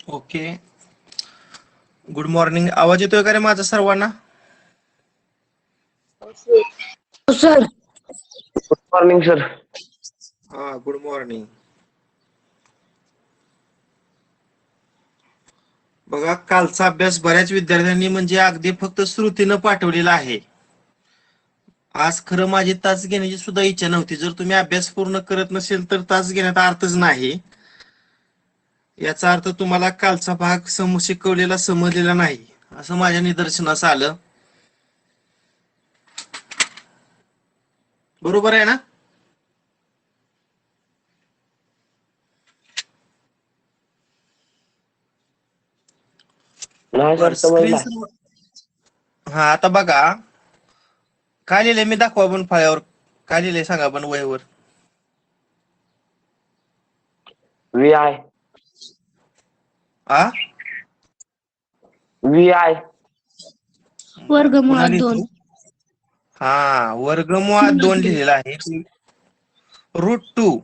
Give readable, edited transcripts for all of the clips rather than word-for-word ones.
Okay. Good morning. आवाज येतोय का रे माझा सर्वांना? सर. Good morning sir. हा, गुड मॉर्निंग. बघा, कालचा अभ्यास बऱ्याच विद्यार्थ्यांनी म्हणजे अगदी फक्त श्रुतीनं पाठवलेला आहे. आज खरं माझी तास घेण्याची सुद्धा इच्छा नव्हती. जर तुम्ही अभ्यास पूर्ण करत नसेल तर तास घेण्याचा अर्थच नाही. याचा अर्थ तुम्हाला कालचा भाग शिकवलेला समजलेला नाही असं माझ्या निदर्शनास आलं. बरोबर आहे ना? नाही सर, बर, स्क्रीन. समजला. हा, आता बघा काय लिहिलंय, मी दाखवा पण फळ्यावर. काय लिहिलंय सांगा पण वहीवर. VI. आ VI. वर्गमुळात पुन्हा 2. लिहितो. हा, वर्गमुळात 2 लिहिलेला आहे. √2.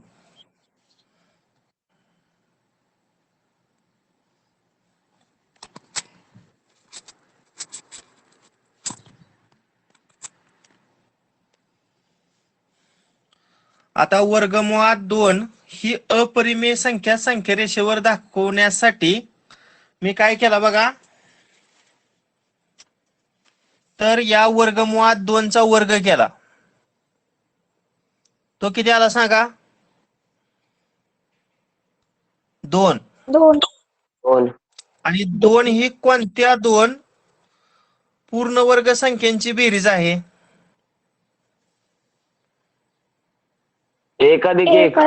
आता वर्गमुळात 2 ही अपरिमेय संख्या संख्यारेषेवर दाखवण्यासाठी मी काय केलं बघा. तर या वर्गमुळात 2 चा वर्ग केला. तो किती आला सांगा? 2. 2. आणि 2 ही कोणत्या 2 पूर्ण वर्ग संख्यांची बेरीज आहे? 1 अधिक 1.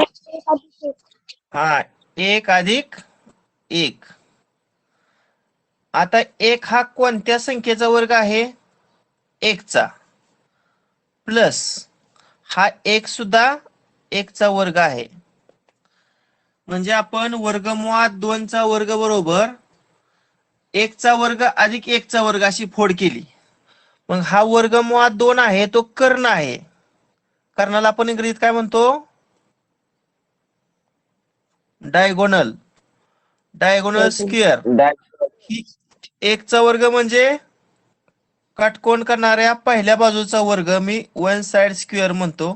हा, 1 अधिक 1. आता 1 हा कोणत्या संख्येचा वर्ग आहे? 1 चा. प्लस हा 1 सुद्धा 1 चा वर्ग आहे. म्हणजे आपण वर्गमुळात 2 चा वर्ग बरोबर 1 चा वर्ग अधिक 1 चा वर्ग अशी फोड केली. मग हा वर्गमुळात 2 आहे तो कर्ण आहे. कर्णाला आपण इंग्रजीत काय म्हणतो? डायगोनल. Diagonal square. ही 1 चा वर्ग म्हणजे काटकोन करणाऱ्या पहिल्या बाजूचा वर्ग मी वन साइड स्क्वेअर म्हणतो.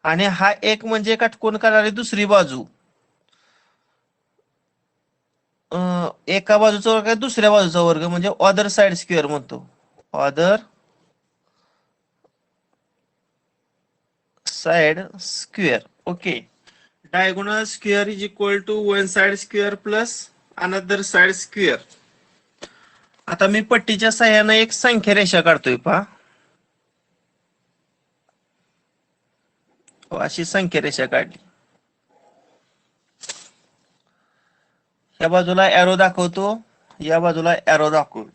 आणि हा 1 म्हणजे काटकोन करणारी दुसरी बाजू. एका बाजूचा वर्ग दुसऱ्या बाजूचा वर्ग म्हणजे अदर साइड स्क्वेअर म्हणतो. Other side square. Okay. Diagonal square is equal to one side square plus another side square. आता मी पट्टीच्या सहाय्याने एक संख्या रेषा काढतोय पहा. अशी संख्या रेषा काढली. या बाजूला एरो दाखवतो, या बाजूला एरो दाखवतो.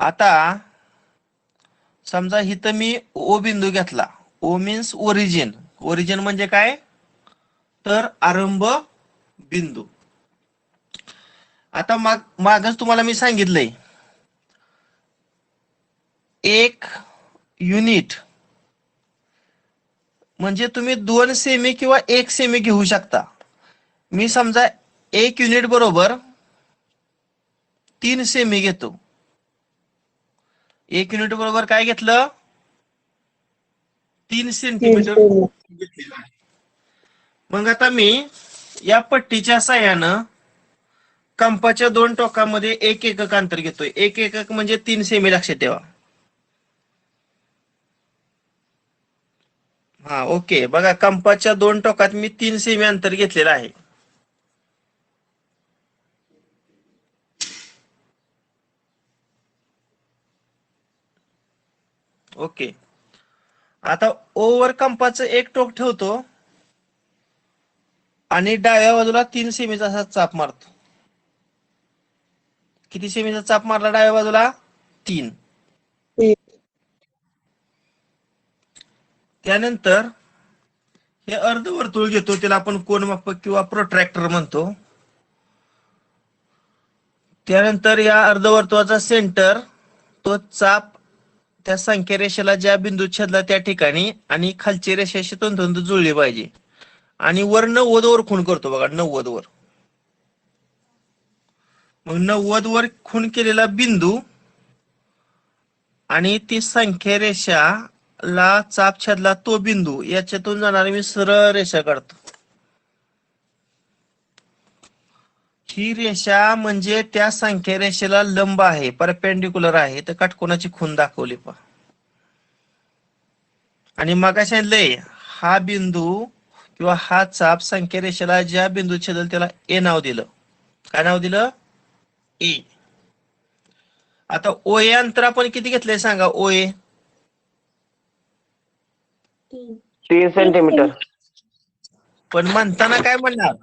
आता समजा इथं मी ओ बिंदू घेतला. ओ मीन्स ओरिजिन. ओरिजिन म्हणजे काय? तर आरंभ बिंदू. आता मागच तुम्हाला मी सांगितलंय 1 युनिट म्हणजे तुम्ही 2 सेमी किंवा 1 सेमी घेऊ शकता. मी समजा 1 युनिट बरोबर 3 सेमी घेतो. 1 युनिट बरोबर काय घेतलं? 3 सेंटीमीटर घेतलेलं आहे. मग आता मी या पट्टीच्या साह्यानं कंपाच्या 2 टोकामध्ये 1 एकक अंतर घेतोय. 1 एकक म्हणजे 3 सेमी, लक्षात ठेवा. हा, ओके. बघा, कंपाच्या 2 टोकात मी 3 सेमी अंतर घेतलेलं आहे. ओके. आता ओ वर कंपाचं एक टोक ठेवतो आणि डाव्या बाजूला 3 सेमीचा असा चाप मारतो. किती सेमीचा चाप मारला डाव्या बाजूला? 3. त्यानंतर हे अर्धवर्तुळ घेतो, त्याला आपण कोनमापक किंवा प्रोट्रॅक्टर म्हणतो. त्यानंतर या अर्धवर्तुळाचा सेंटर, तो चाप त्या संख्या रेषेला ज्या बिंदूत छेदला त्या ठिकाणी आणि खालची रेषेशी तंतोतंत जुळली पाहिजे. आणि वर 90 वर खूण करतो बघा, 90 वर. मग 90 वर खूण केलेला बिंदू आणि ती संख्या रेषा ला चाप छेदला तो बिंदू, याच्यातून जाणारी मी सरळ रेषा काढतो. ही रेषा म्हणजे त्या संख्या रेषेला लंब आहे, परपेंडिक्युलर आहे, तर काटकोनाची खूण दाखवली पहा. आणि मग सांगितलंय हा बिंदू किंवा हा चाप संख्या रेषेला ज्या बिंदू छेदल त्याला ए नाव दिलं. काय नाव दिलं? ए. आता ओ ए अंतर आपण किती घेतलंय सांगा? ओ ए 3 सेंटीमीटर. पण म्हणताना काय म्हणणार?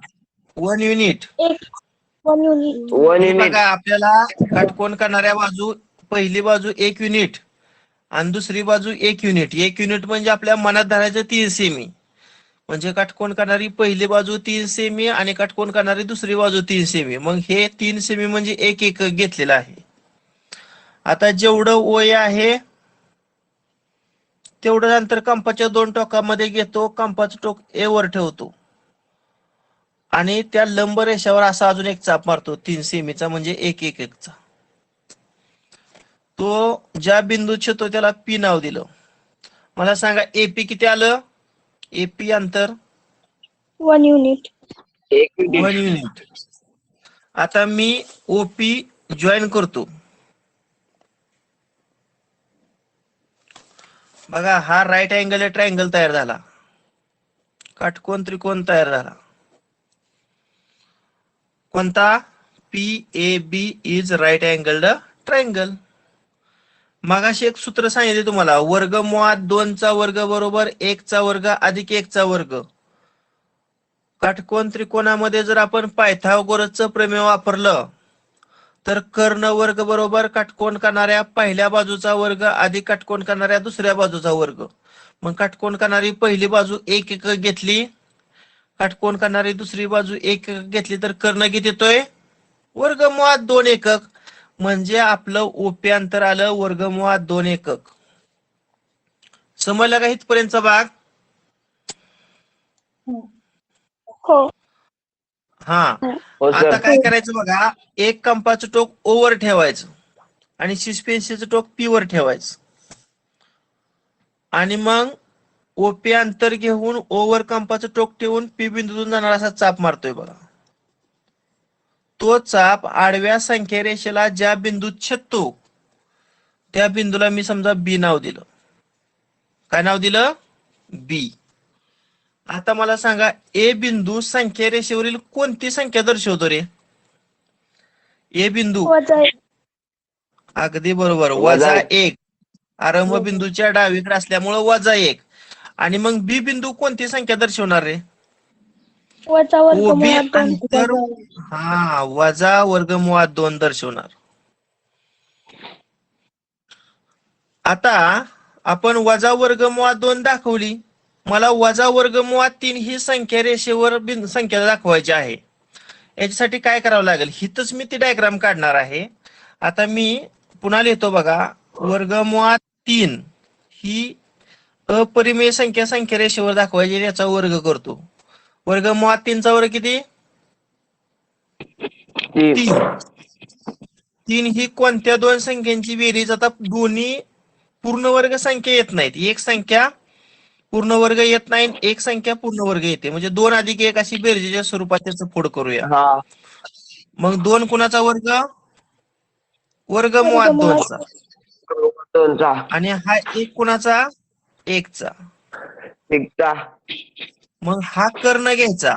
1 युनिट. 1 युनिट. 1 हे युनिट. बघा आपल्याला काटकोन करणाऱ्या बाजू, पहिली बाजू 1 युनिट आणि दुसरी बाजू 1 युनिट. 1 युनिट म्हणजे आपल्या मनात धरायचं 3 सेमी. म्हणजे काटकोन करणारी पहिली बाजू 3 सेमी आणि काटकोन करणारी दुसरी बाजू 3 सेमी. मग हे 3 सेमी म्हणजे 1 एकक घेतलेला आहे. आता जेवढं ओय आहे तेवढं अंतर कंपाच्या 2 टोकामध्ये घेतो. कंपाचं टोक ए वर ठेवतो आणि त्या लंब रेषावर असा अजून एक चाप मारतो 3 सेमीचा, म्हणजे 1 एककचा. तो ज्या बिंदू छेदतो त्याला पी नाव दिलं. मला सांगा एपी किती आलं? एपी अंतर 1 युनिट. 1 1 युनिट. युनिट. आता मी ओपी जॉईन करतो. बघा हा राईट अँगल ट्रायंगल तयार झाला, काटकोन त्रिकोण तयार झाला. कोणता? P A B is right angled triangle. मगाशी एक सूत्र सांगितले तुम्हाला, वर्गमुळात 2 चा वर्ग बरोबर 1 चा वर्ग अधिक 1 चा वर्ग. काटकोन त्रिकोणामध्ये जर आपण पायथागोरसचं प्रमेय वापरलं तर कर्ण वर्ग बरोबर काटकोन करणाऱ्या पहिल्या बाजूचा वर्ग अधिक काटकोन करणाऱ्या दुसऱ्या बाजूचा वर्ग. मग काटकोन करणारी पहिली बाजू 1 एकक घेतली, काटकोन करणारी दुसरी बाजू 1 एकक घेतली, तर कर्ण किती येतोय? वर्गमुळात 2 एकक. म्हणजे आपलं ओपी अंतर आलं वर्गमुळात 2 एकक. समजलं का इथपर्यंतचा भाग? हो. हा. हो आता सर. काय करायचं बघा, एक कंपाचं टोक ओवर ठेवायचं आणि शिसपेन्सिलचं टोक पी वर ठेवायचं आणि मग ओपी अंतर घेऊन ओवर कंपाचं टोक ठेवून पी बिंदूतून जाणारा असा चाप मारतोय बघा. तो चाप आडव्या संख्या रेषेला ज्या बिंदूत छेदतो त्या बिंदूला मी समजा बी नाव दिलं. काय नाव दिलं? बी. आता मला सांगा ए बिंदू संख्या रेषेवरील कोणती संख्या दर्शवतो रे? ए बिंदू. वजा अगदी बरोबर, वजा -1. आरंभ बिंदूच्या डावीकडे असल्यामुळे -1. आणि मग बी बिंदू कोणती संख्या दर्शवणार रे? वजा ओबी वर्गमुळात 2. अंतर. हा, वजा वर्गमुळात 2 दर्शवणार. आता आपण वजा वर्गमुळात 2 दाखवली. मला वजा वर्गमुळात 3 ही संख्या रेषेवर संख्या दाखवायची आहे. याच्यासाठी काय करावं लागेल? हिथच मी ती डायग्राम काढणार आहे. आता मी पुन्हा लिहितो बघा, वर्गमुळात 3 ही अपरिमेय संख्या संख्या रेषेवर दाखवायची, याचा वर्ग करतो. वर्गमुळात 3 चा वर्ग किती? 3. 3 ही कोणत्या 2 संख्यांची बेरीज? आता दोन्ही पूर्ण वर्ग संख्या येत नाहीत. एक संख्या पूर्ण वर्ग येत नाही, एक संख्या पूर्ण वर्ग येते. म्हणजे 2 अधिक 1 अशी बेरजेच्या स्वरूपात त्याचं फोड करूया. हा. मग 2 कुणाचा वर्ग? वर्गमुळात 2 चा. 2 चा. आणि हा 1 कुणाचा? 1 चा. 1 चा. मग हा कर्ण घ्यायचा.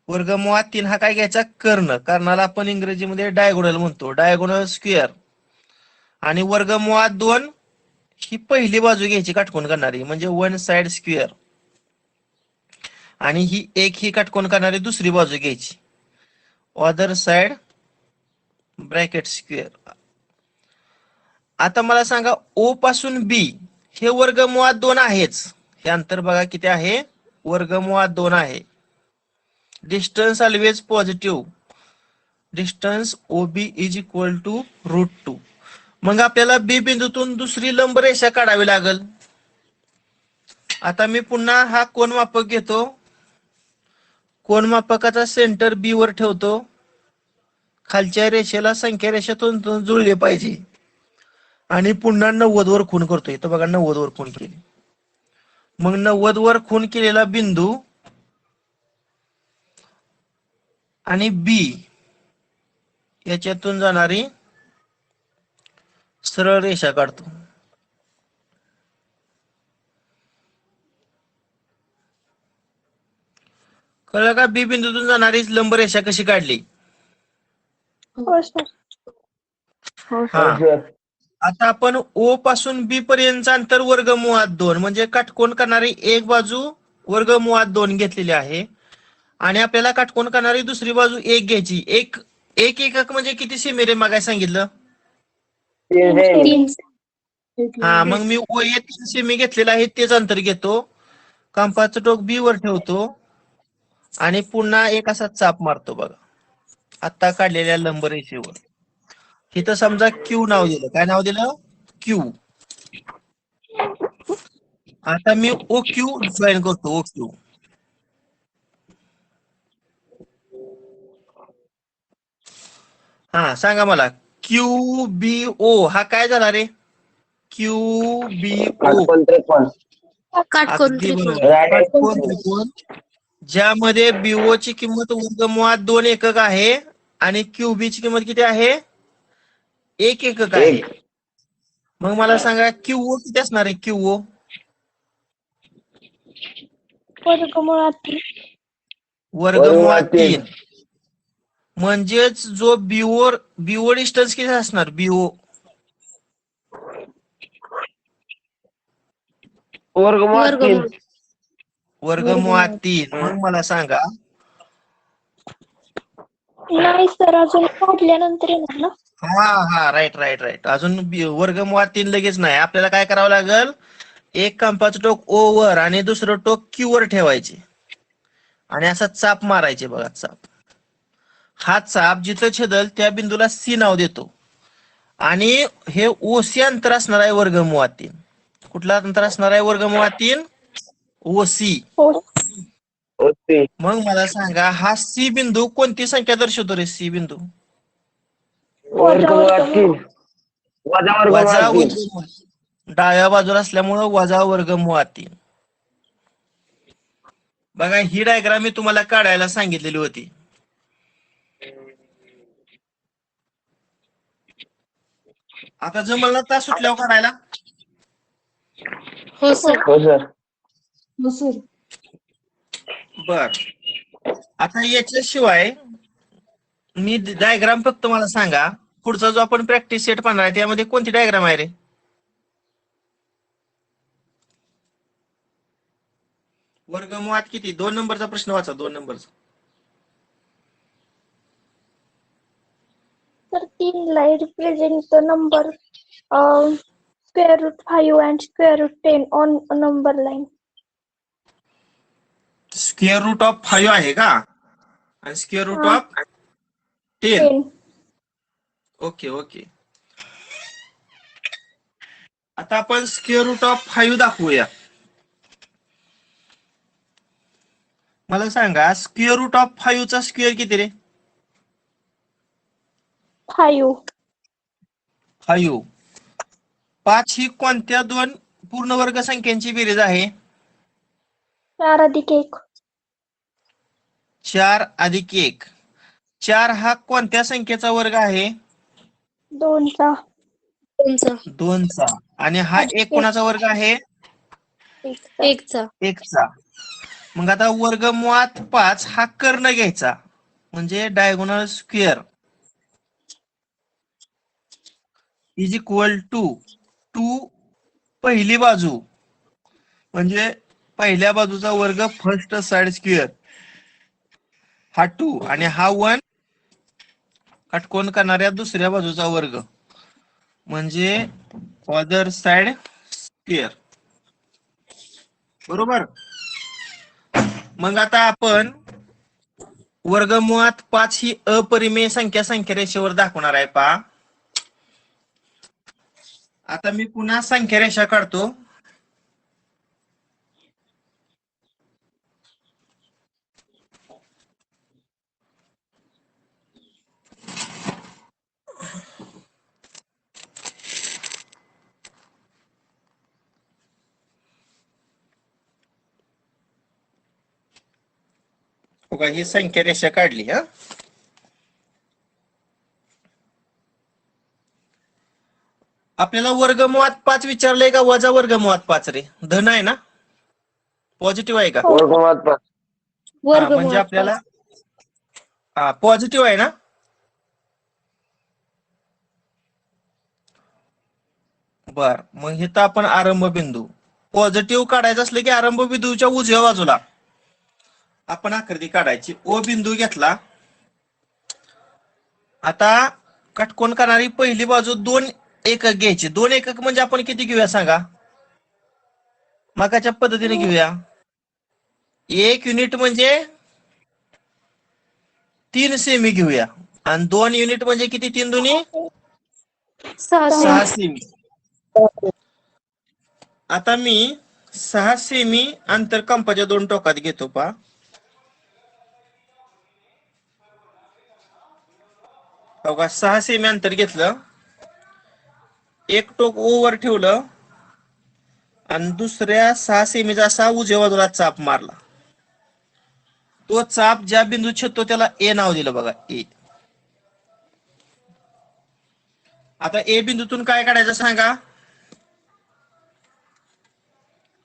वर्गमुळात 3 हा काय घ्यायचा? कर्ण. कर्णाला आपण इंग्रजीमध्ये डायगोनल म्हणतो, डायगोनल स्क्वेअर. आणि वर्गमुळात 2 ही पहिली बाजू घ्यायची काटकोन करणारी, म्हणजे 1 साइड स्क्वेअर. आणि ही 1 ही काटकोन करणारी दुसरी बाजू घ्यायची, अदर साइड ब्रॅकेट स्क्वेअर. आता मला सांगा ओ पासून बी हे वर्गमुळात 2 आहेच. हे अंतर बघा किती आहे? वर्गमुळात 2 आहे. Distance always positive. Distance O B is equal to √2. मग आपल्याला बी बिंदूतून दुसरी लंब रेषा काढावी लागेल. आता मी पुन्हा हा कोन मापक घेतो, कोन मापकाचा सेंटर बी वर ठेवतो, खालच्या रेषेला संख्या रेषेतून जुळले पाहिजे आणि पुन्हा 90 वर खूण करतोय. तर बघा 90 वर खूण केली. मग 90 वर खूण केलेला बिंदू आणि बी याच्यातून जाणारी सरळ रेषा काढतो. कळलं का? बी बिंदूतून जाणारी लंब रेषा कशी काढली? हो सर. हा. हो सर. आता आपण ओ पासून बी पर्यंत अंतर वर्गमुळात 2 म्हणजे काटकोन करणारी एक बाजू वर्गमुळात 2 घेतलेली आहे आणि आपल्याला काटकोन करणारी दुसरी बाजू 1 घ्यायची. एक एक एकक म्हणजे किती सेमी रे मागाय सांगितलं? 3 सेमी. 3 हा, मग मी ओ हे 3 सेमी घेतलेलं आहे तेच अंतर घेतो. कंपासचं टोक बी वर ठेवतो आणि पुन्हा एक असा चाप मारतो बघा आता काढलेल्या लंब रेषेवर. इथं समजा क्यू नाव दिलं. काय नाव दिलं? क्यू. आता मी ओ क्यू जॉईन करतो. O Q. हा, सांगा मला क्यू बी ओ हा काय झाला रे? Q B O. काटकोन त्रिकोण. काटकोन अगदी त्रिकोण. बरोबर. Right काटकोन angle. त्रिकोण ज्यामध्ये बीओ ची किंमत वर्गमुळात 2 एकक आहे आणि क्यूबी ची किंमत किती आहे? 1 एकक आहे. एक. मग मला सांगा क्यूओ किती असणार आहे? क्यूओ वर्गमुळात वर्गमुळात 3 म्हणजेच जो बीओ डिस्टन्स किती असणार? बीओ वर्गमुळात 3. वर्गमूळ. वर्गमुळात 3. मग मला सांगा नाही सर, अजून काढल्यानंतर येणार ना. हा, राईट राईट राईट. अजून वर्गमुळात 3 लगेच नाही. आपल्याला काय करावं लागेल? एक कंपाचं टोक ओ वर आणि दुसरं टोक क्यू वर ठेवायचे आणि असा चाप मारायचे बघा. चाप, हा चाप जिथं छेदल त्या बिंदूला सी नाव देतो आणि हे ओसी अंतर असणार आहे वर्गमुळात 3. कुठला अंतर असणार आहे वर्गमुळात 3? ओसी. हो. ओसी. मग मला सांगा हा सी बिंदू कोणती संख्या दर्शवतो रे? सी बिंदू वर्गमुळात 3. वजा वर्गमुळात वजा 3. वर्गमुळात डाव्या बाजूला असल्यामुळं वजा वर्गमुळात 3. बघा ही डायग्राम मी तुम्हाला काढायला सांगितलेली होती. आता जमल ना तास सुटल्यावर काढायला? हो सर. हो सर. बर. आता याच्याशिवाय मी डायग्राम फक्त मला सांगा पुढचा जो आपण प्रॅक्टिस सेट पाहणार आहे त्यामध्ये कोणती डायग्राम आहे रे? वर्गमुळात किती? 2 नंबरचा प्रश्न वाचा. 2 नंबरचा. तर 3 ला represent the number square root 5 and square root 10 on a number line. Square root of 5 आहे का? आणि स्क्वेअर रूट हा. ऑफ 10. 10. Okay okay. आता आपण स्क्वेअर रूट ऑफ 5 दाखवूया. मला सांगा स्क्वेअर रूट ऑफ 5 चा स्क्वेअर किती रे? 5. 5. 5 ही कोणत्या 2 पूर्ण वर्ग संख्यांची बेरीज आहे? 4 अधिक 1. 4 अधिक 1. 4 हा कोणत्या संख्येचा वर्ग आहे? 2 चा. 2 चा. आणि हा 1 कोणाचा वर्ग आहे? 1 चा. 1 चा. 1 चा. मग आता वर्गमुळात 5 हा कर्ण घ्यायचा म्हणजे diagonal square is equal to 2 पहिली बाजू म्हणजे पहिल्या बाजूचा वर्ग फर्स्ट साइड स्क्वेअर हा 2 आणि हा 1 काटकोन करणाऱ्या दुसऱ्या बाजूचा वर्ग म्हणजे अदर साइड स्क्वेअर. बरोबर. मग आता आपण वर्गमुळात 5 ही अपरिमेय संख्या रेषेवर दाखवणार आहे. पहा आता मी पुन्हा संख्या रेषा काढतो. बघा ही संख्या रेषा काढली हा. आपल्याला वर्गमुळात 5 विचारलंय का वजा वर्गमुळात 5 रे? धन आहे ना, पॉझिटिव्ह आहे का? हो. वर्गमुळात 5. हा म्हणजे वर्गमुळात आपल्याला हा पॉझिटिव्ह आहे ना. बर मग इथं आपण आरंभ बिंदू पॉझिटिव्ह काढायचं असलं की आरंभ बिंदूच्या उजव्या बाजूला आपण आकृती काढायची. ओ बिंदू घेतला. आता काटकोन करणारी पहिली बाजू 2 एकक घ्यायची. 2 एकक म्हणजे आपण किती घेऊया सांगा, मगाच्या पद्धतीने घेऊया. 1 युनिट म्हणजे 3 सेमी घेऊया आणि 2 युनिट म्हणजे किती, 3 दुनी 6 सेमी. आता मी 6 सेमी अंतर कंपाच्या 2 टोकात घेतो पहा. बघा 6 सेमी अंतर घेतलं, एक टोक ओ वर ठेवलं आणि दुसऱ्या 6 सेमीचा असा उजव्या बाजूला चाप मारला. तो चाप ज्या बिंदू छेदतो त्याला ए नाव दिलं बघा, ए. आता ए बिंदूतून काय काढायचं सांगा,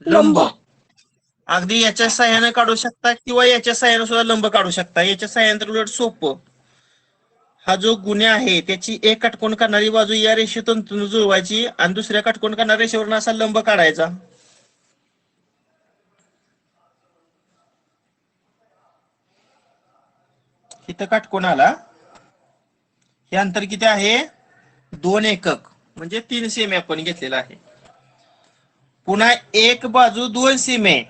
लंब. अगदी याच्या सहाय्याने काढू शकता किंवा याच्या सहाय्याने सुद्धा लंब काढू शकता. याच्या सहाय्याने तर उलट सोपं. हा जो गुन्हे आहे त्याची एक काटकोन करणारी बाजू या रेषेतून जुळवायची आणि दुसऱ्या काटकोन करणाऱ्या रेषेवरून असा लंब काढायचा. इथं काटकोन आला. हे अंतर किती आहे, 2 एकक म्हणजे 3 सेमी आपण घेतलेला आहे. पुन्हा एक बाजू 2 सेमी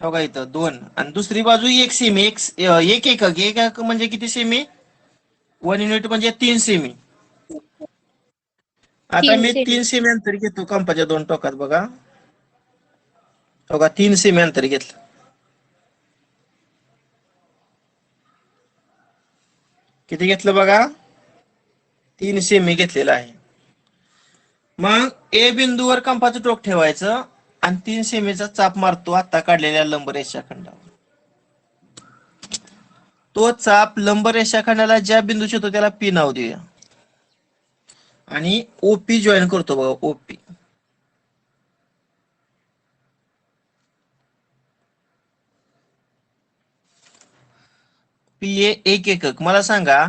बघा इथं 2 आणि दुसरी बाजू 1 सेमी. एक एकक म्हणजे किती सेमी, 1 युनिट म्हणजे 3 सेमी. आता मी 3 सेमी अंतर घेतो कंपाच्या 2 टोकात बघा. 3 सेमी अंतर घेतलं. किती घेतलं बघा, 3 सेमी घेतलेलं आहे. मग ए बिंदूवर कंपाचं टोक ठेवायचं आणि 3 सेमीचा चाप मारतो आता काढलेल्या लंब रेषाखंडावर. तो चाप लंब रेषाखंडाला ज्या बिंदू छेदतो त्याला पी नाव देऊया आणि ओपी जॉईन करतो बघा, ओपी. पी ए 1 एकक. मला सांगा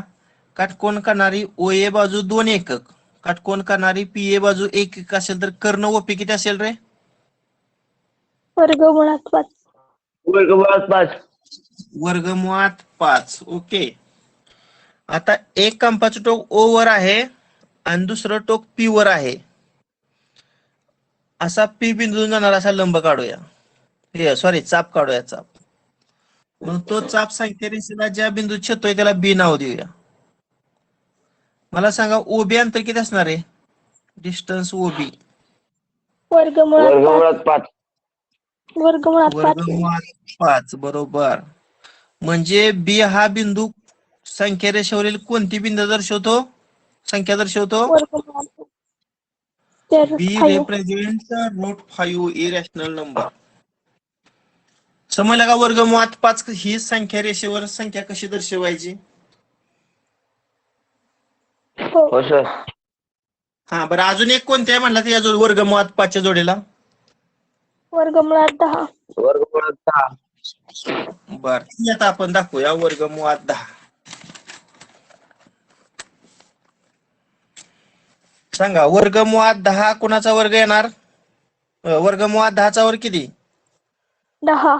काटकोन करणारी ओ ए बाजू 2 एकक, काटकोन करणारी पी ए बाजू 1 एकक असेल तर कर्ण ओपी किती असेल रे? वर्गमुळात 5. वर्गमुळात 5. वर्गमुळात 5. ओके. आता एक कंपाचं टोक ओ वर आहे आणि दुसरं टोक पी वर आहे. असा पी बिंदूतून जाणारा असा लंब काढूया. हे सॉरी चाप काढूया, चाप. मग तो चाप संख्या रेषेला ज्या बिंदू छेदतोय त्याला बी नाव देऊया. मला सांगा ओबी अंतर किती असणार आहे, डिस्टन्स ओबी. वर्गमुळात 5. 5. वर्गमुळात 5 बरोबर. म्हणजे बी हा बिंदू संख्या रेषेवरील कोणती बिंदू दर्शवतो, संख्या दर्शवतो? वर्गमुळात बी 5. Represent root 5 irrational number. समजलं का? वर्गमुळात 5 ही संख्या रेषेवर संख्या कशी दर्शवायची? हो सर. हा बरं, अजून एक कोणत्या म्हणला त्या जोड वर्गमुळात 5 च्या जोडीला? वर्गमुळात 10. वर्गमुळात 10. बर आता आपण दाखवूया वर्गमुळात 10. सांगा वर्गमुळात 10 कोणाचा वर्ग येणार? वर्गमुळात 10 चा वर्ग किती? 10.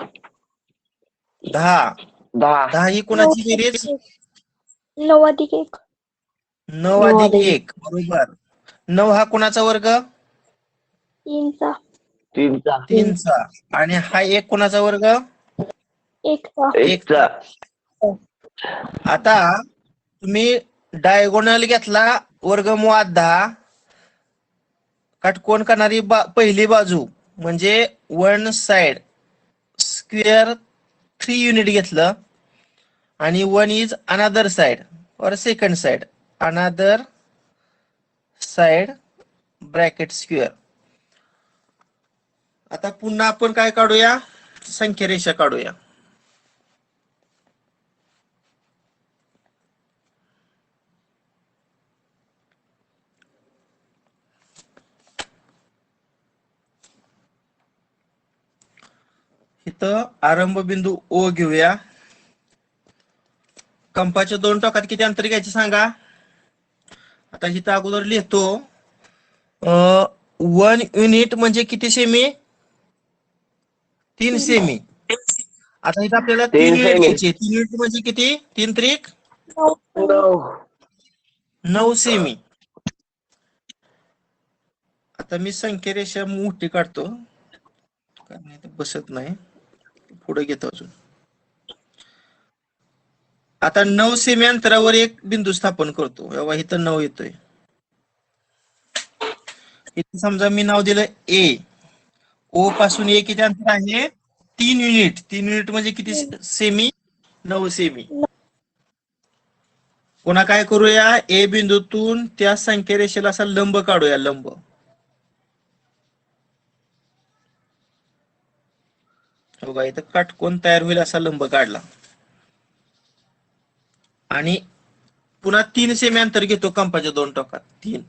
10. 10. 10 ही कोणाची बेरीज? 9 अधिक 1. 9 अधिक 1 बरोबर. 9 हा कोणाचा वर्ग? 3चा. 3चा. 3चा. आणि हा 1 कोणाचा वर्ग? 1चा. 1चा. आता तुम्ही डायगोनल घेतला वर्गमुळात 10, काटकोन करणारी पहिली बाजू म्हणजे वन साइड स्क्वेअर 3 युनिट घेतलं आणि 1 इज अनदर साइड और second side another side bracket square. आता पुन्हा आपण काय काढूया, संख्या रेषा काढूया. इथं आरंभ बिंदू ओ घेऊया. कंपाच्या दोन टोकात किती अंतर घ्यायचे सांगा. आता इथं अगोदर लिहितो 1 युनिट म्हणजे किती सेमी. 3 सेमी. आता इथं आपल्याला 3 3 युनिट सेमी. घ्यायचे. 3 युनिट म्हणजे किती. 3 त्रिक 9. 9 सेमी. आता मी संख्यारेषा मोठी काढतो कारण इथं बसत नाही. पुढे घेतो अजून. आता 9 सेमी अंतरावर एक बिंदू स्थापन करतो. तेव्हा इथं 9 येतोय. इथे समजा मी नाव दिलं ए. ओ पासून ए किती अंतर आहे. 3 युनिट. 3 युनिट म्हणजे किती सेमी. 9 सेमी. पुन्हा काय करूया. ए बिंदूतून त्या संख्यारेषेला असा लंब काढूया. लंब. बघा इथं काटकोन तयार होईल असा लंब काढला. आणि पुन्हा 3 सेमी अंतर घेतो कंपाच्या दोन टोकात. 3.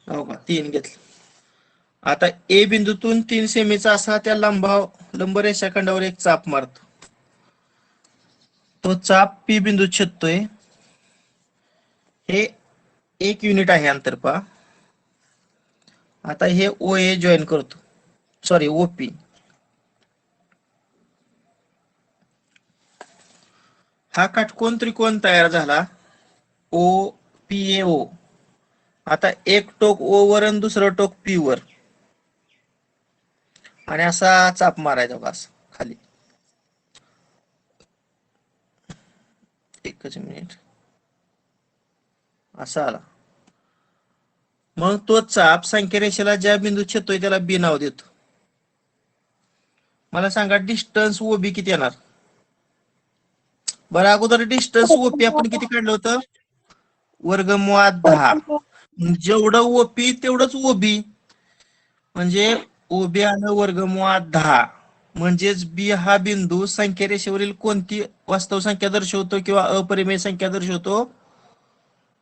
हो का 3 घेतलं. आता ए बिंदूतून 3 सेमीचा असा त्या लंब रेषाखंडावर एक चाप मारतो. तो चाप पी बिंदू छेदतोय. हे 1 युनिट आहे अंतर पहा. आता हे ओ ए जॉईन करतो. Sorry OP. हा काटकोन त्रिकोण तयार झाला. ओ पी ए ओ. आता एक टोक ओ वर आणि दुसरं टोक पी वर आणि असा चाप मारायचा बघा असं खाली. एकच मिनिट. असा आला. मग तो चाप संख्यारेषेला ज्या बिंदू छेदतोय त्याला बी नाव देतो. मला सांगा डिस्टन्स ओ बी किती येणार. बरं अगोदर डिस्टन्स ओपी आपण किती काढलं होतं. वर्गमुळात 10. जेवढं ओपी तेवढंच ओबी. म्हणजे ओबी आलं वर्गमुळात 10. म्हणजेच बी हा बिंदू संख्यारेषेवरील कोणती वास्तव संख्या दर्शवतो किंवा अपरिमेय संख्या दर्शवतो.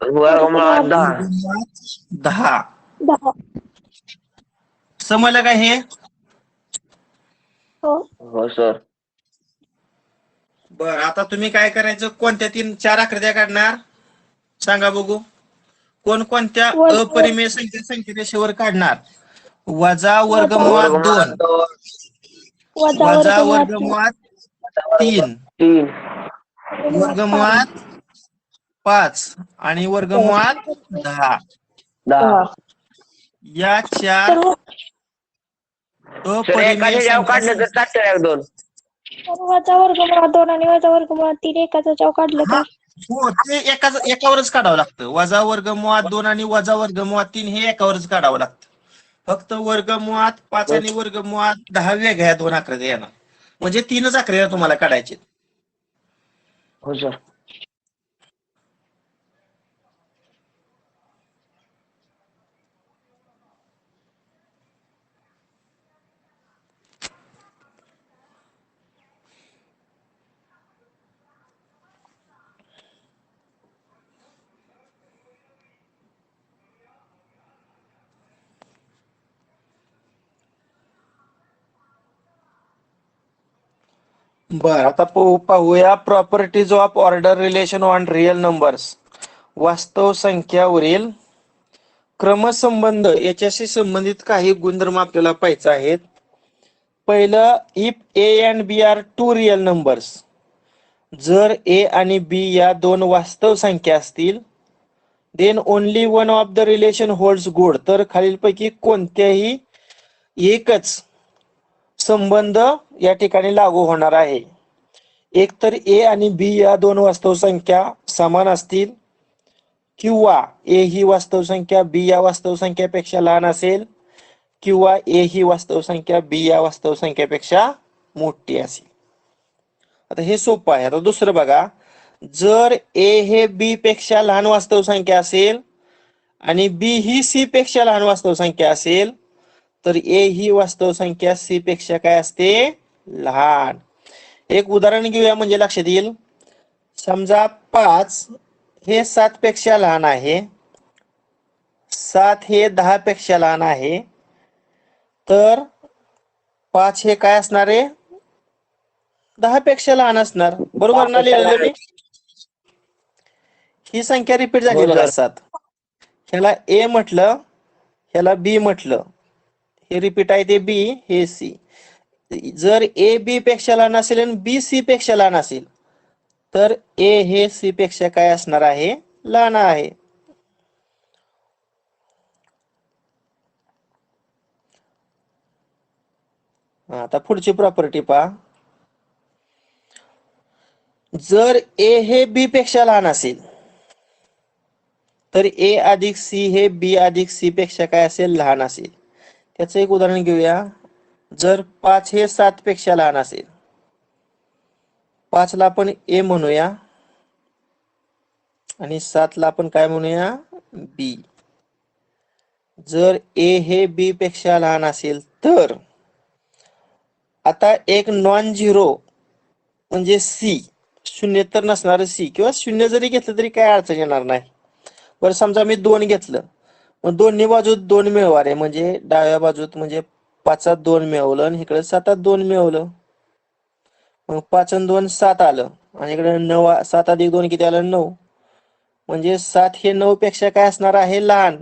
वर्गमुळात 10. वर्गमुळात 10. 10. समजलं काय हे. हो. हो सर. बर आता तुम्ही काय करायचं. कोणत्या 4 आकृत्या काढणार सांगा बघू. कोणत्या अपरिमेय संख्यारेषेवर काढणार. वजा वर्गमुळात 2. वजा वर्गमुळात 3. 3. वर्गमुळात 5 आणि वर्गमुळात 10. 10. या 4 सर अपरिमेय एकाचे जाव काढलं तर संख्या. 7/2. वजा वर्गमुळात 2 आणि वजा वर्गमुळात 3 एकाचा चाव काढलं हा तर. हो ते एकावरच काढावं लागतं. वजा वर्गमुळात 2 आणि वजा वर्गमुळात 3 हे एकावरच काढावं लागतं. फक्त वर्गमुळात 5 आणि वर्गमुळात 10 वेगळ्या 2 आकृत्या येणार. म्हणजे 3च आकृत्या तुम्हाला काढायचे. हो सर. बर आता पाहूया properties of order relation on real numbers. वास्तव संख्यावरील क्रमसंबंध याच्याशी संबंधित काही गुणधर्म आपल्याला पाहायचे आहेत. पहिलं if A and B are 2 real numbers. जर ए आणि बी या 2 वास्तव संख्या असतील. Then only one of the relation holds good. तर खालीलपैकी कोणत्याही एकच संबंध या ठिकाणी लागू होणार आहे. एक तर ए आणि बी या 2 वास्तव संख्या समान असतील किंवा ए ही वास्तव संख्या बी या वास्तव संख्यापेक्षा लहान असेल किंवा ए ही वास्तव संख्या बी या वास्तव संख्यापेक्षा मोठी असेल. आता हे सोपं आहे. आता दुसरं बघा. जर ए हे बी पेक्षा लहान वास्तव संख्या असेल आणि बी ही सी पेक्षा लहान वास्तव संख्या असेल तर ए ही वास्तव संख्या सी पेक्षा काय असते लहान. एक उदाहरण घेऊया म्हणजे लक्षात येईल. समजा 5 हे 7 पेक्षा लहान आहे. 7 हे 10 पेक्षा लहान आहे, तर 5 हे काय असणार आहे? 10 पेक्षा लहान असणार. बरोबर ना लिहिलेलं मी? ही संख्या रिपीट झाली हो बघा सर. 7. ह्याला ए म्हटलं, ह्याला बी म्हटलं. हे रिपीट आहे ते बी, हे सी. जर ए बी पेक्षा लहान असेल आणि बी सी पेक्षा लहान असेल, तर ए हे सी पेक्षा काय असणार आहे? लहान आहे. आता पुढची प्रॉपर्टी पहा. जर ए हे बी पेक्षा लहान असेल, तर ए अधिक सी हे बी अधिक सी पेक्षा काय असेल? लहान असेल. त्याचं एक उदाहरण घेऊया. जर 5 हे 7 पेक्षा लहान असेल, 5 ला आपण ए म्हणूया आणि 7 ला आपण काय म्हणूया? बी. जर ए हे बी पेक्षा लहान असेल, तर आता एक नॉन झिरो म्हणजे सी, शून्य तर नसणार सी, किंवा शून्य जरी घेतलं तरी काय अडचण येणार नाही. बरं समजा मी 2 घेतलं, मग दोन्ही बाजूत 2 मिळवारे, म्हणजे डाव्या बाजूत म्हणजे 5 2 मिळवलं आणि इकडे 7 2 मिळवलं. मग 5 आणि 2 7 आलं आणि इकडे 9 7 अधिक 2 किती आलं? 9. म्हणजे 7 हे 9 पेक्षा काय असणार आहे? लहान.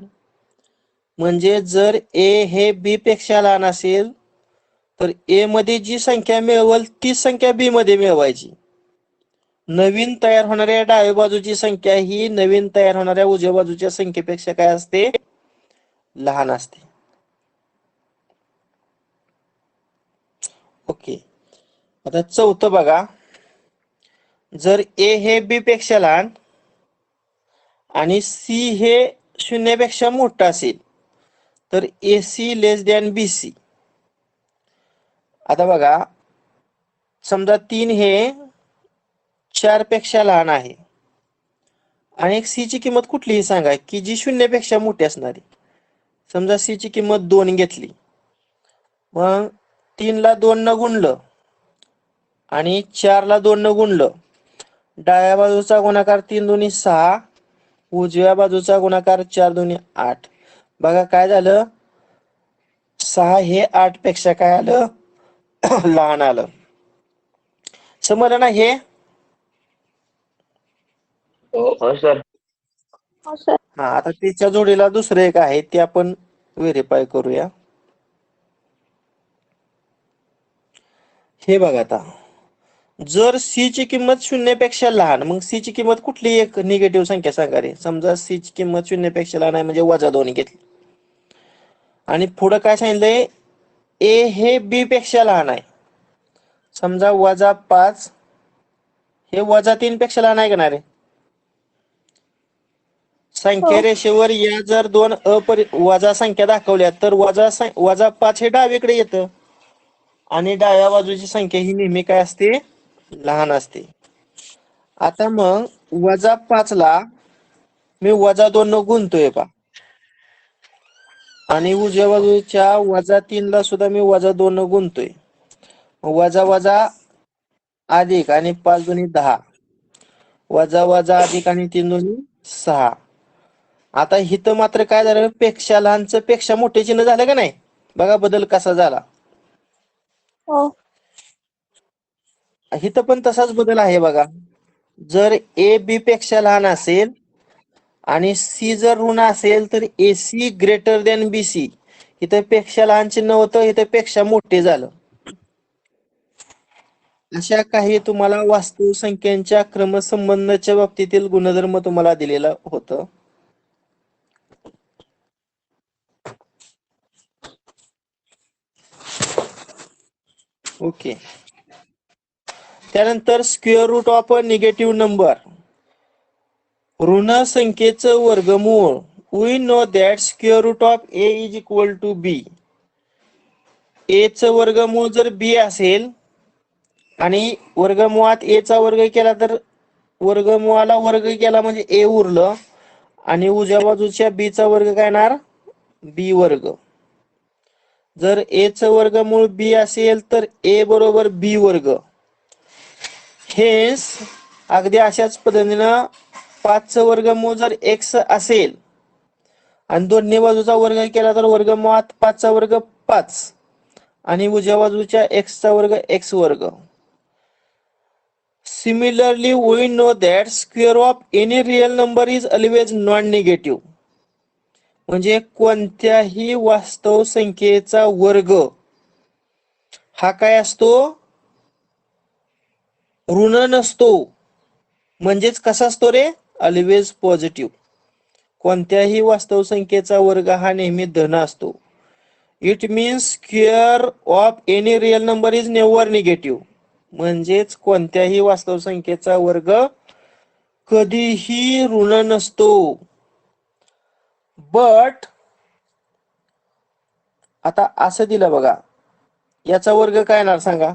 म्हणजे जर ए हे बी पेक्षा लहान असेल, तर ए मध्ये जी संख्या मिळवल ती संख्या बी मध्ये मिळवायची. नवीन तयार होणाऱ्या डाव्या बाजूची संख्या ही नवीन तयार होणाऱ्या उजव्या बाजूच्या संख्येपेक्षा काय असते? लहान असते. ओके. आता चौथं बघा. जर ए हे बी पेक्षा लहान आणि सी हे शून्यापेक्षा मोठा असेल, तर A C less than B C. आता बघा, समजा 3 हे 4 पेक्षा लहान आहे आणि एक सी ची किंमत कुठलीही सांगा की जी शून्यापेक्षा मोठी असणारी. समजा सी ची किंमत 2 घेतली, मग 3 ला 2 न गुणलं आणि 4 ला 2 न गुणलं. डाव्या बाजूचा गुणाकार 3 दुनी 6, उजव्या बाजूचा गुणाकार 4 दुनी 8. बघा काय झालं? 6 हे 8 पेक्षा काय आलं? लहान आलं. समजलं ना हे? हो सर. हो सर. हा, आता त्याच्या जोडीला दुसरं एक आहे ते आपण व्हेरीफाय करूया. हे बघा, आता जर सी ची किंमत शून्यापेक्षा लहान, मग सी ची किंमत कुठली एक निगेटिव्ह संख्या सांगा रे. समजा सी ची किंमत शून्यापेक्षा लहान आहे म्हणजे -2 घेतली. आणि पुढं काय सांगितलंय? ए हे बी पेक्षा लहान आहे. समजा -5 हे -3 पेक्षा लहान आहे का नाही रे? संख्या हो. रेषेवर या जर दोन वजा संख्या दाखवल्या, तर -5 हे डावीकडे येतं आणि डाव्या बाजूची संख्या ही नेहमी काय असते? लहान असते. आता मग -5 ला मी -2 न गुणतोय पा, आणि उजव्या बाजूच्या -3 ला सुद्धा मी -2 न गुणतोय. वजा वजा अधिक आणि 5 दुनी 10, वजा वजा अधिक आणि 3 दुनी 6. आता इथं मात्र काय झालं? पेक्षा लहानचं पेक्षा मोठे चिन्ह झालं का नाही? बघा बदल कसा झाला. हो. इथं पण तसाच बदल आहे बघा. जर ए बी पेक्षा लहान असेल आणि सी जर ऋण असेल, तर A C greater than B C. इथं पेक्षा लहान चिन्ह होतं, इथं पेक्षा मोठे झालं. अशा काही तुम्हाला वास्तव संख्यांच्या क्रमसंबंधाच्या बाबतीतील गुणधर्म तुम्हाला दिलेलं होतं. ओके. त्यानंतर square root of a negative number, ऋण संख्येचं वर्गमूळ. We know that square root of A is equal to B. A चं वर्गमूळ जर बी असेल आणि वर्गमुळात ए चा वर्ग केला, तर वर्गमुळाला वर्ग केला म्हणजे ए उरलं आणि उजव्या बाजूच्या बी चा वर्ग काय येणार? बी वर्ग. जर ए चं वर्गमूळ बी असेल, तर ए बरोबर बी वर्ग. हेच अगदी अशाच पद्धतीनं 5 चं वर्गमूळ जर एक्स असेल आणि दोन्ही बाजूचा वर्ग केला तर वर्गमुळात 5 चा वर्ग 5 आणि उजव्या बाजूच्या x चा वर्ग x वर्ग. Similarly, we know that square of any real number is always non-negative. म्हणजे कोणत्याही वास्तव संख्येचा वर्ग हा काय असतो? ऋण नसतो. म्हणजेच कसा असतो रे? Always positive. कोणत्याही वास्तव संख्येचा वर्ग हा नेहमी धन असतो. It means square of any real number is never negative. म्हणजेच कोणत्याही वास्तव संख्येचा वर्ग कधीही ऋण नसतो. बट आता असं दिलं बघा, याचा वर्ग काय येणार सांगा?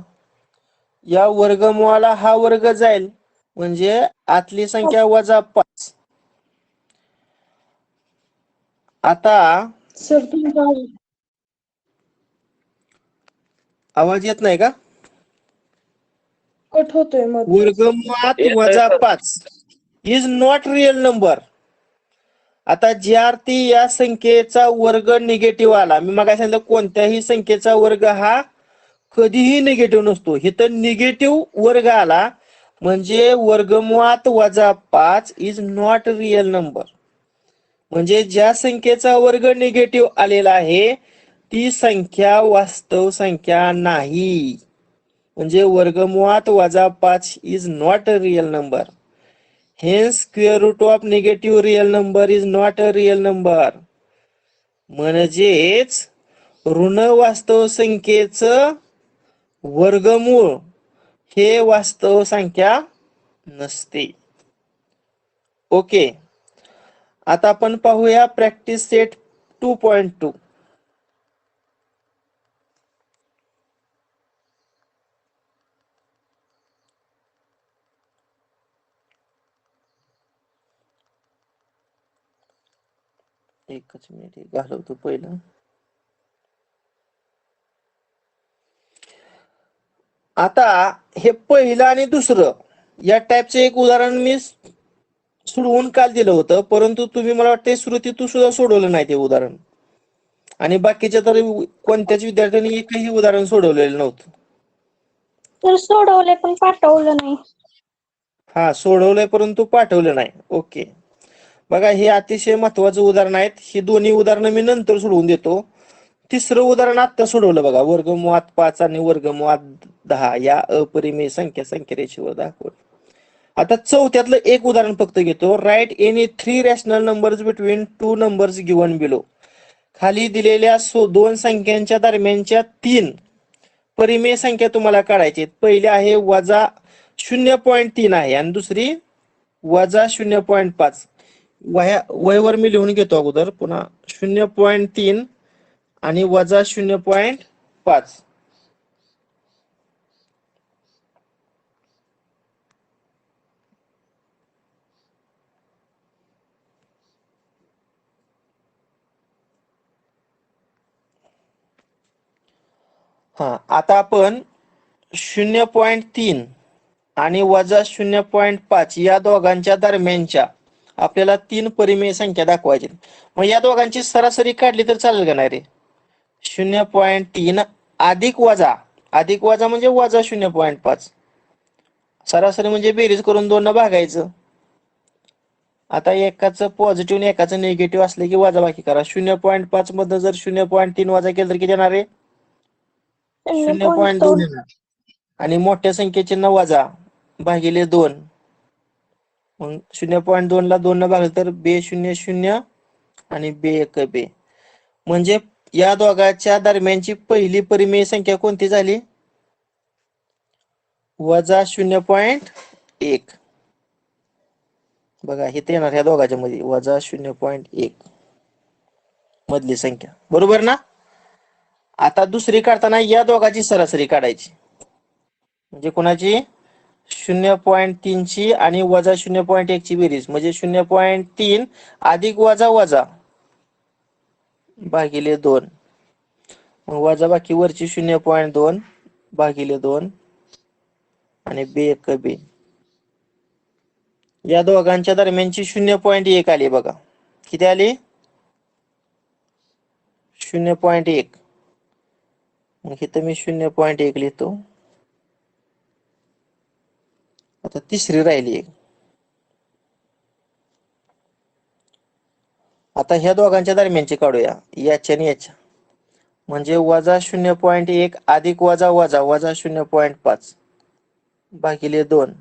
या वर्गमुळाला हा वर्ग जाईल म्हणजे आतली संख्या वजा 5. आता सर तुमचा आवाज येत नाही का? कट होतोय मग. वर्गमुळात येतोय वजा sir. 5 is not real number. आता ज्या अर्थी या संख्येचा वर्ग निगेटिव्ह आला, मी मग सांगितलं कोणत्याही संख्येचा वर्ग हा कधीही निगेटिव्ह नसतो. इथं निगेटिव्ह वर्ग आला म्हणजे वर्गमुळात वजा 5 इज नॉट रिअल नंबर. म्हणजे ज्या संख्येचा वर्ग निगेटिव्ह आलेला आहे ती संख्या वास्तव संख्या नाही. म्हणजे वर्गमुळात वजा 5 is not a real number. Hence, square root of negative real number is not a real number. म्हणजेच ऋण वास्तव संख्येचं वर्गमूळ हे वास्तव संख्या नसते. ओके, आता आपण पाहूया प्रॅक्टिस सेट 2.2. एकच मिनिट घालवतो पहिलं. आता हे पहिलं आणि दुसरं या टाईपचं एक उदाहरण मी सोडवून काल दिलं होतं, परंतु तुम्ही मला वाटते श्रुती तू सुद्धा सोडवलं नाही ते उदाहरण, आणि बाकीच्या तर कोणत्याच विद्यार्थ्यांनी एकही उदाहरण सोडवलेलं नव्हतं. तर सोडवले पण पाठवलं नाही. हा, सोडवलंय परंतु पाठवलं नाही. ओके, बघा हे अतिशय महत्वाचं उदाहरण आहेत. ही दोन्ही उदाहरणं मी नंतर सोडवून देतो. तिसरं उदाहरण आता सोडवलं बघा, वर्गमुळात 5 आणि वर्गमुळात 10 या अपरिमेय संख्यारेषेवर दाखवलं. आता चौथ्यातलं एक उदाहरण फक्त घेतो. Write any 3 rational numbers between 2 numbers given below. खाली दिलेल्या दोन संख्यांच्या दरम्यानच्या 3 परिमेय संख्या तुम्हाला काढायची. पहिली आहे वजा 0.3 आहे आणि दुसरी वजा 0.5. वयवर मी लिहून घेतो अगोदर, पुन्हा 0.3 आणि वजा 0.5. हा, आता आपण 0.3 आणि वजा 0.5 या दोघांच्या दरम्यानच्या आपल्याला 3 परिमेय संख्या दाखवायची. मग या दोघांची सरासरी काढली तर चालेल का नाही रे? 0.3 अधिक वजा म्हणजे वजा 0.5. सरासरी म्हणजे बेरीज करून 2 भागायचं. आता एकाचं पॉझिटिव्ह आणि एकाचं निगेटिव्ह असले की वजाबाकी करा. 0.5 मध्ये जर 0.3 वजा केलं तर किती येणार आहे? 0.2 येणार. आणि मोठ्या संख्येचे न वजा भागिले 2. मग 0.2 ला 2 न भागलं तर B00 आणि B1 म्हणजे या दोघांच्या दरम्यानची पहिली परिमेय संख्या कोणती झाली? वजा 0.1. बघा इथे येणार ह्या दोघांच्या मध्ये वजा 0.1 मधली संख्या, बरोबर ना? आता दुसरी काढताना या दोघांची सरासरी काढायची. म्हणजे कोणाची? 0.3 ची आणि वजा 0.1 ची बेरीज म्हणजे 0.3 अधिक वजा भागिले 2. मग वजा बाकी वरची 0.2 भागिले 2 आणि B1 या दोघांच्या दरम्यानची 0.1 आली. बघा किती आली? 0.1. मग इथं मी 0.1 लिहितो. आता तिसरी राहिली एक. आता ह्या दोघांच्या दरम्यानची काढूया, याच्या आणि याच्या. म्हणजे वजा 0.1 अधिक वजा वजा वजा 0.5 भागिले 2.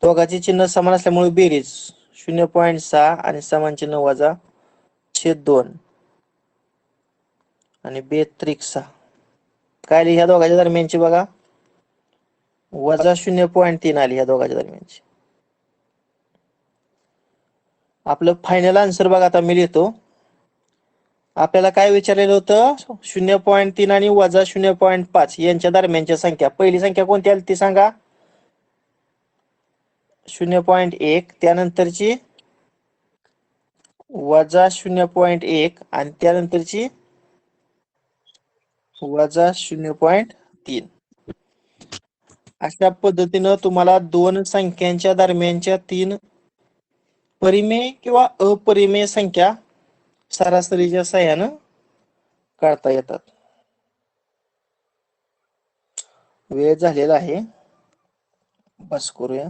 दोघांची चिन्ह समान असल्यामुळे बेरीज 0.6 आणि समान चिन्ह वजा छेद 2 आणि बेत्रिक 6. काय आली ह्या दोघांच्या दरम्यानची बघा, वजा 0.3 आली ह्या दोघांच्या दरम्यानची. आपलं फायनल आन्सर बघा आता मी लिहितो. आपल्याला काय विचारलेलं होतं, 0.3 आणि वजा 0.5 यांच्या दरम्यानच्या संख्या. पहिली संख्या कोणती आली ती सांगा, 0.1, त्यानंतरची वजा 0.1 आणि त्यानंतरची वजा 0.3. अशा पद्धतीनं तुम्हाला दोन संख्यांच्या दरम्यानच्या 3 परिमेय किंवा अपरिमेय संख्या सरासरीच्या साह्यानं काढता येतात. वेळ झालेला आहे, बस करूया.